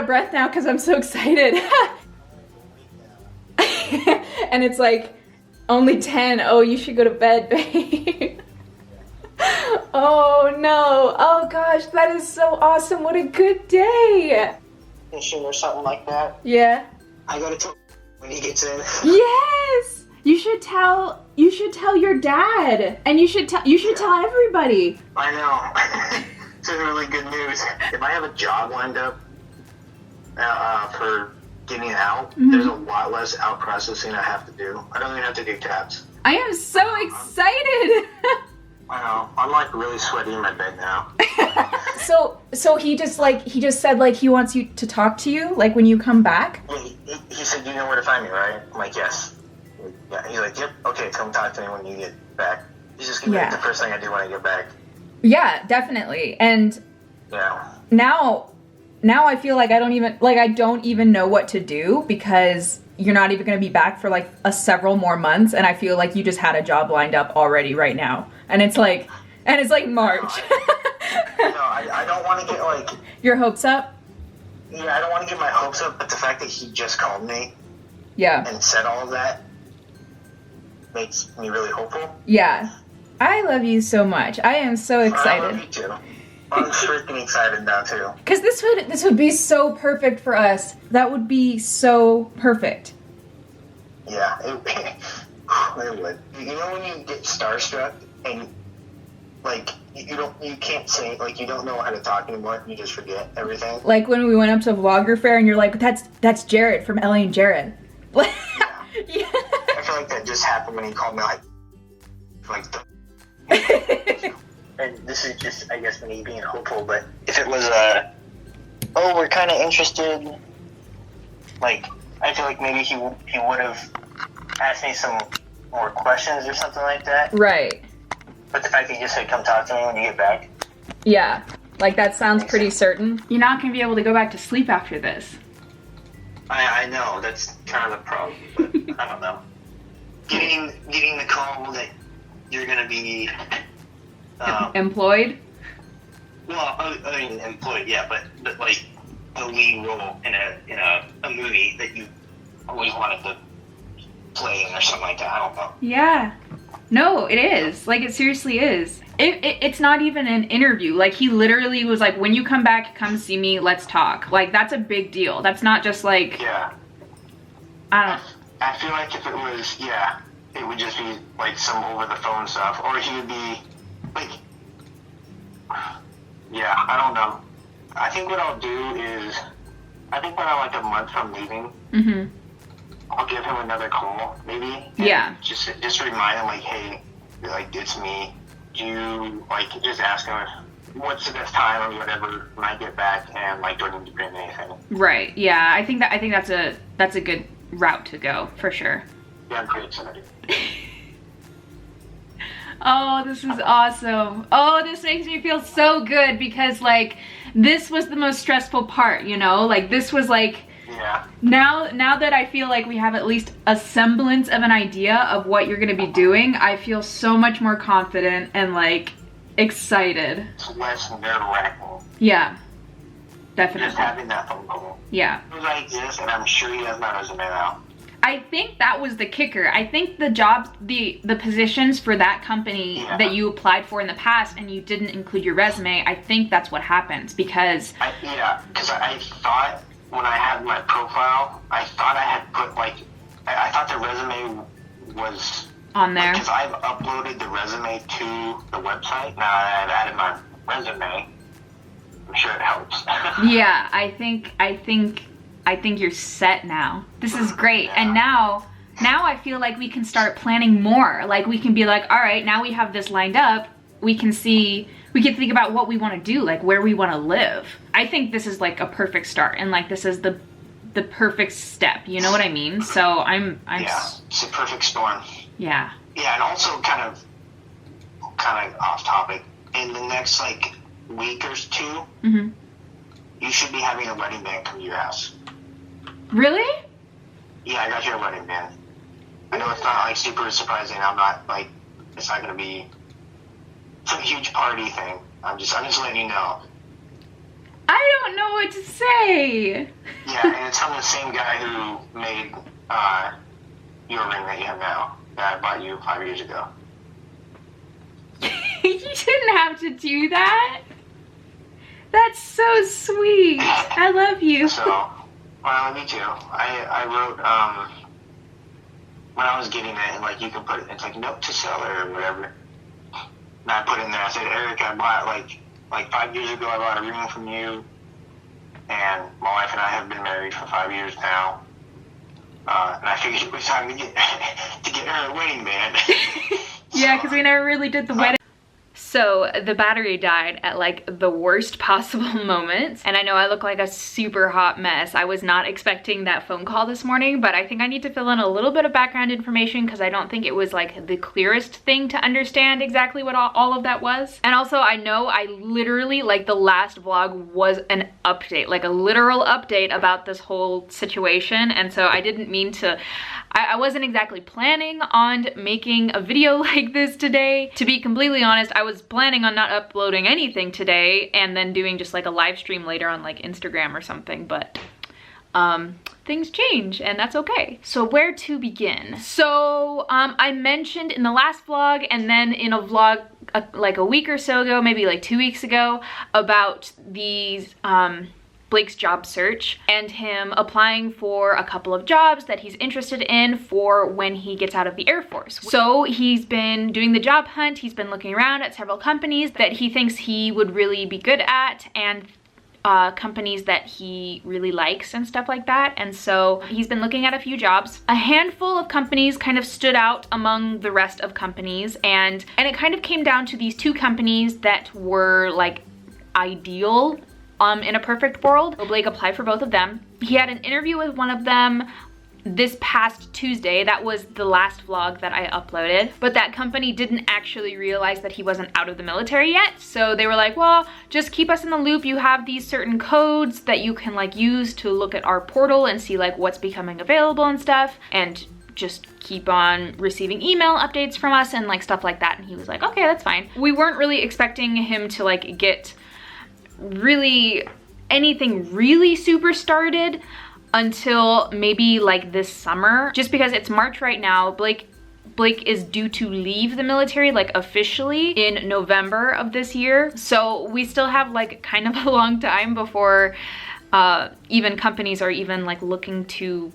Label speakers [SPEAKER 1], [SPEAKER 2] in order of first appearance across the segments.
[SPEAKER 1] of breath now because I'm so excited. And it's like only 10. Oh, you should go to bed, babe. Oh no. Oh gosh, that is so awesome. What a good day.
[SPEAKER 2] Or something like that.
[SPEAKER 1] Yeah.
[SPEAKER 2] I gotta tell when he gets in.
[SPEAKER 1] Yes. You should tell your dad, and you should tell everybody.
[SPEAKER 2] I know. It's really good news. If I have a job lined up for getting out, there's a lot less out processing I have to do. I don't even have to do tabs.
[SPEAKER 1] I am so excited.
[SPEAKER 2] I know. I'm like really sweaty in my bed now.
[SPEAKER 1] So he just said like he wants you to talk to you like when you come back.
[SPEAKER 2] He said, you know where to find me, right? I'm like, yes. Yeah. He's like, yep. Okay, come talk to me when you get back. He's just gonna be like the first thing I do when I get back. Yeah,
[SPEAKER 1] definitely. And
[SPEAKER 2] yeah.
[SPEAKER 1] Now I feel like I don't even know what to do because you're not even going to be back for like several more months, and I feel like you just had a job lined up already right now, and it's like March.
[SPEAKER 2] I don't want to get like
[SPEAKER 1] your hopes up.
[SPEAKER 2] Yeah, I don't want to get my hopes up, but the fact that he just called me, and said all of that makes me really hopeful.
[SPEAKER 1] Yeah, I love you so much. I am so excited.
[SPEAKER 2] I love you too. I'm freaking excited now too.
[SPEAKER 1] Because this would be so perfect for us. That would be so perfect.
[SPEAKER 2] Yeah, it would. You know when you get starstruck and like you can't say, like you don't know how to talk anymore. You just forget everything. Like
[SPEAKER 1] when we went up to Vlogger Fair and you're like, that's Jared from Ellie and Jared.
[SPEAKER 2] Yeah. I feel like that just happened when he called me like the. And this is just, I guess, me being hopeful, but if it was we're kind of interested, like, I feel like maybe he would have asked me some more questions or something like that.
[SPEAKER 1] Right.
[SPEAKER 2] But the fact that he just said, come talk to me when you get back.
[SPEAKER 1] Yeah, like that sounds pretty certain. You're not going to be able to go back to sleep after this.
[SPEAKER 2] I know, that's kind of the problem, but I don't know. Getting the call that you're going to be...
[SPEAKER 1] employed?
[SPEAKER 2] Well, I mean, employed, yeah, but like the lead role in a movie that you always wanted to play in or something like that. I don't know.
[SPEAKER 1] Yeah. No, it is. Like, it seriously is. It's not even an interview. Like, he literally was like, when you come back, come see me, let's talk. Like, that's a big deal. That's not just like...
[SPEAKER 2] Yeah.
[SPEAKER 1] I
[SPEAKER 2] feel like if it was, it would just be like some over the phone stuff, or he would be like, I don't know. I think what I'll do is, I think when I'm like a month from leaving, I'll give him another call, maybe.
[SPEAKER 1] Yeah.
[SPEAKER 2] Just remind him, like, hey, like, it's me. You, like, just ask him what's the best time or whatever when I get back, and like, don't need to bring anything.
[SPEAKER 1] Right. Yeah. I think that's a good route to go for sure.
[SPEAKER 2] Yeah, I'm pretty excited.
[SPEAKER 1] Oh, this is awesome. Oh, this makes me feel so good because like this was the most stressful part, you know? Like this was like now that I feel like we have at least a semblance of an idea of what you're going to be doing, I feel so much more confident and like excited.
[SPEAKER 2] It's less nerve-wracking.
[SPEAKER 1] Yeah. Definitely.
[SPEAKER 2] Just having that phone call.
[SPEAKER 1] Yeah.
[SPEAKER 2] It was like this, and I'm sure he has my resume now.
[SPEAKER 1] I think that was the kicker. I think the jobs, the positions for that company that you applied for in the past and you didn't include your resume, I think that's what happens because...
[SPEAKER 2] because I thought when I had my profile, I thought I had put like, I thought the resume was...
[SPEAKER 1] on there.
[SPEAKER 2] Because I've uploaded the resume to the website. Now that I've added my resume, I'm sure it helps.
[SPEAKER 1] Yeah, I think you're set now. This is great. And now I feel like we can start planning more. Like we can be like, all right, now we have this lined up. We can think about what we want to do, like where we want to live. I think this is like a perfect start and like this is the perfect step. You know what I mean? So I'm
[SPEAKER 2] it's a perfect storm.
[SPEAKER 1] Yeah.
[SPEAKER 2] Yeah, and also kind of off topic. In the next like week or two, you should be having a wedding band come to your house.
[SPEAKER 1] Really?
[SPEAKER 2] Yeah, I got your wedding band. I know it's not like super surprising. I'm not like, it's not gonna be some huge party thing. I'm just letting you know.
[SPEAKER 1] I don't know what to say.
[SPEAKER 2] Yeah, and it's from the same guy who made your ring that you have now, that I bought you 5 years ago.
[SPEAKER 1] You didn't have to do that. That's so sweet. I love you.
[SPEAKER 2] So, well, me too. I wrote, when I was getting it, like, you can put it, it's like note to seller or whatever. And I put in there, I said, Eric, I bought, like 5 years ago, I bought a ring from you. And my wife and I have been married for 5 years now. And I figured it was time to get her a wedding band.
[SPEAKER 1] Yeah, because we never really did the wedding. So the battery died at like the worst possible moment. And I know I look like a super hot mess. I was not expecting that phone call this morning, but I think I need to fill in a little bit of background information because I don't think it was like the clearest thing to understand exactly what all of that was. And also I know I literally, like the last vlog was an update, like a literal update about this whole situation. And so I didn't mean to, I wasn't exactly planning on making a video like this today. To be completely honest, I was planning on not uploading anything today and then doing just like a live stream later on like Instagram or something, but things change and that's okay. So where to begin? So I mentioned in the last vlog and then in a vlog like a week or so ago, maybe like 2 weeks ago, about these Blake's job search and him applying for a couple of jobs that he's interested in for when he gets out of the Air Force. So he's been doing the job hunt, he's been looking around at several companies that he thinks he would really be good at and companies that he really likes and stuff like that. And so he's been looking at a few jobs. A handful of companies kind of stood out among the rest of companies, and it kind of came down to these two companies that were like ideal in a perfect world. So Blake applied for both of them. He had an interview with one of them this past Tuesday. That was the last vlog that I uploaded, but that company didn't actually realize that he wasn't out of the military yet. So they were like, well, just keep us in the loop. You have these certain codes that you can like use to look at our portal and see like what's becoming available and stuff, and just keep on receiving email updates from us and like stuff like that. And he was like, okay, that's fine. We weren't really expecting him to like get really anything really super started until maybe like this summer, just because it's March right now. Blake is due to leave the military like officially in November of this year. So we still have like kind of a long time before even companies are even like looking to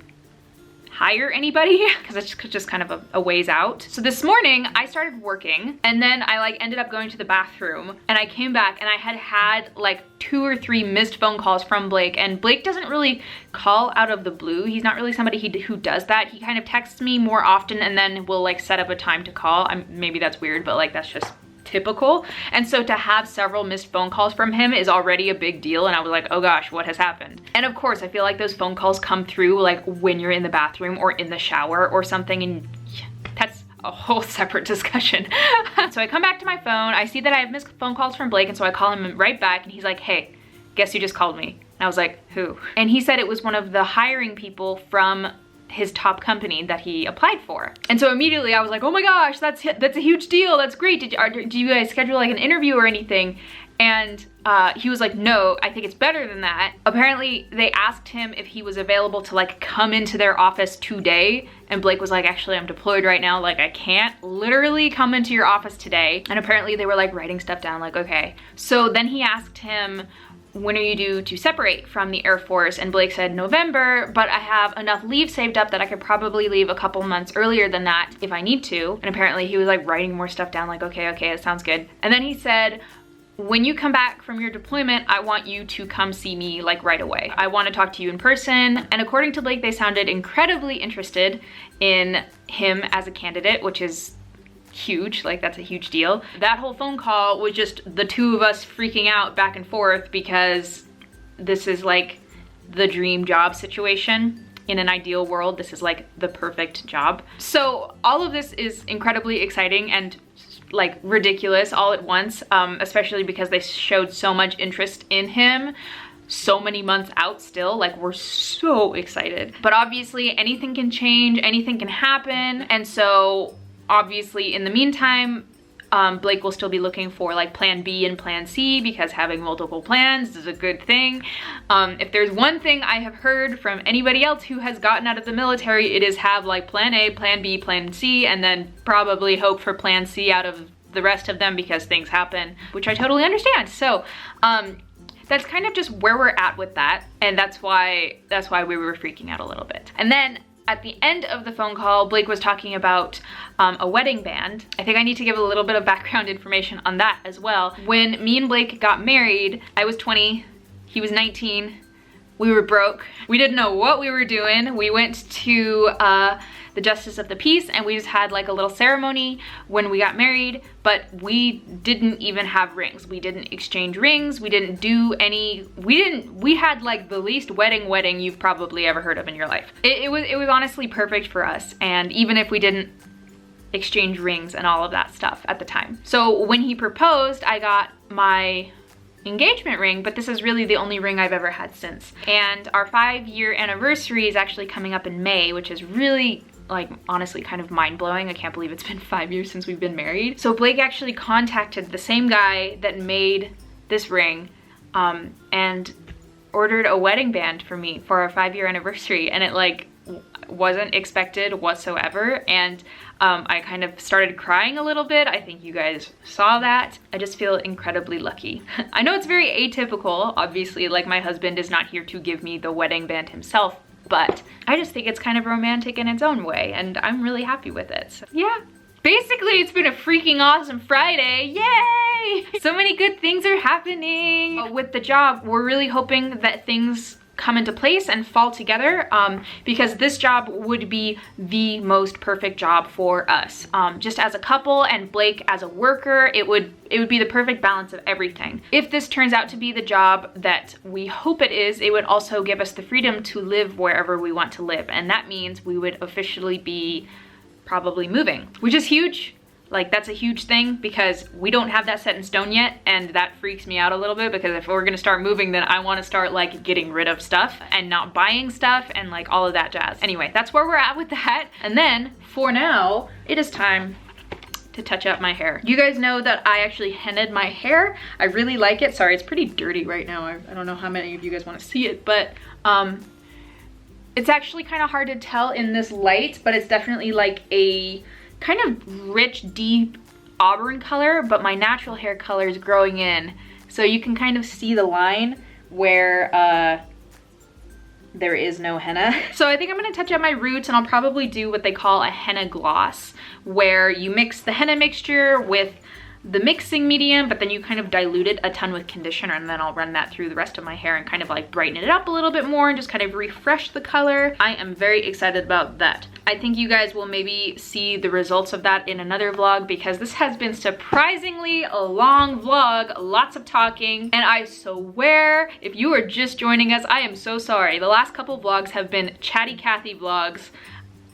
[SPEAKER 1] hire anybody, because it's just kind of a ways out. So this morning I started working and then I like ended up going to the bathroom and I came back and I had like 2 or 3 missed phone calls from Blake, and Blake doesn't really call out of the blue. He's not really somebody who does that. He kind of texts me more often and then we'll like set up a time to call. Maybe that's weird, but like that's just typical. And so to have several missed phone calls from him is already a big deal, and I was like, oh gosh, what has happened? And of course I feel like those phone calls come through like when you're in the bathroom or in the shower or something, and that's a whole separate discussion. So I come back to my phone, I see that I have missed phone calls from Blake, and so I call him right back and he's like, hey, guess who just called me? And I was like, who? And he said it was one of the hiring people from his top company that he applied for. And so immediately I was like, oh my gosh, that's a huge deal. That's great. Do you guys schedule like an interview or anything? And he was like, no, I think it's better than that. Apparently they asked him if he was available to like come into their office today. And Blake was like, actually, I'm deployed right now. Like I can't literally come into your office today. And apparently they were like writing stuff down like, okay. So then he asked him, when are you due to separate from the Air Force? And Blake said November, but I have enough leave saved up that I could probably leave a couple months earlier than that if I need to. And apparently he was like writing more stuff down like, okay, it sounds good. And then he said, when you come back from your deployment, I want you to come see me like right away. I want to talk to you in person. And according to Blake, they sounded incredibly interested in him as a candidate, which is huge. Like that's a huge deal. That whole phone call was just the two of us freaking out back and forth because this is like the dream job situation. In an ideal world, this is like the perfect job. So all of this is incredibly exciting and like ridiculous all at once, especially because they showed so much interest in him so many months out still. Like we're so excited, but obviously anything can change, anything can happen. And so obviously in the meantime, Blake will still be looking for like plan B and plan C, because having multiple plans is a good thing. If there's one thing I have heard from anybody else who has gotten out of the military, it is have like plan A, plan B, plan C, and then probably hope for plan C out of the rest of them, because things happen, which I totally understand. So that's kind of just where we're at with that, and that's why we were freaking out a little bit. And then at the end of the phone call, Blake was talking about a wedding band. I think I need to give a little bit of background information on that as well. When me and Blake got married, I was 20, he was 19. We were broke. We didn't know what we were doing. We went to the Justice of the Peace, and we just had like a little ceremony when we got married, but we didn't even have rings. We didn't exchange rings. We didn't do any, we had like the least wedding you've probably ever heard of in your life. It was honestly perfect for us. And even if we didn't exchange rings and all of that stuff at the time. So when he proposed, I got my engagement ring, but this is really the only ring I've ever had since. And our 5-year anniversary is actually coming up in May, which is really, like, honestly kind of mind-blowing. I can't believe it's been 5 years since we've been married. So Blake actually contacted the same guy that made this ring and ordered a wedding band for me for our 5-year anniversary, and it like wasn't expected whatsoever. And I kind of started crying a little bit. I think you guys saw that. I just feel incredibly lucky. I know it's very atypical, obviously, like my husband is not here to give me the wedding band himself, but I just think it's kind of romantic in its own way, and I'm really happy with it. So, yeah. Basically, it's been a freaking awesome Friday. Yay! So many good things are happening. With the job, we're really hoping that things come into place and fall together, because this job would be the most perfect job for us. Just as a couple and Blake as a worker, it would be the perfect balance of everything. If this turns out to be the job that we hope it is, it would also give us the freedom to live wherever we want to live. And that means we would officially be probably moving, which is huge. Like, that's a huge thing, because we don't have that set in stone yet, and that freaks me out a little bit, because if we're gonna start moving, then I wanna start like getting rid of stuff and not buying stuff and like all of that jazz. Anyway, that's where we're at with that. And then for now, it is time to touch up my hair. You guys know that I actually hennaed my hair. I really like it. Sorry, it's pretty dirty right now. I don't know how many of you guys wanna see it, but it's actually kind of hard to tell in this light, but it's definitely like a kind of rich, deep auburn color, but my natural hair color is growing in. So you can kind of see the line where there is no henna. So I think I'm gonna touch up my roots, and I'll probably do what they call a henna gloss, where you mix the henna mixture with the mixing medium, but then you kind of dilute it a ton with conditioner, and then I'll run that through the rest of my hair and kind of like brighten it up a little bit more and just kind of refresh the color. I am very excited about that. I think you guys will maybe see the results of that in another vlog, because this has been surprisingly a long vlog, lots of talking, and I swear if you are just joining us, I am so sorry. The last couple vlogs have been chatty Cathy vlogs.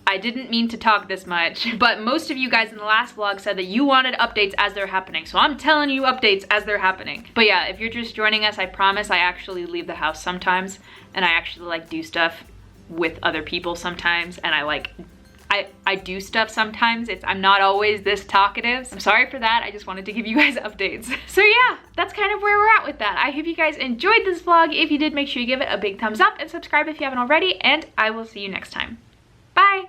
[SPEAKER 1] I didn't mean to talk this much, but most of you guys in the last vlog said that you wanted updates as they're happening, so I'm telling you updates as they're happening. But yeah, if you're just joining us, I promise I actually leave the house sometimes, and I actually like do stuff with other people sometimes, and I do stuff sometimes. I'm not always this talkative. I'm sorry for that. I just wanted to give you guys updates. So yeah, that's kind of where we're at with that. I hope you guys enjoyed this vlog. If you did, make sure you give it a big thumbs up and subscribe if you haven't already, and I will see you next time. Bye!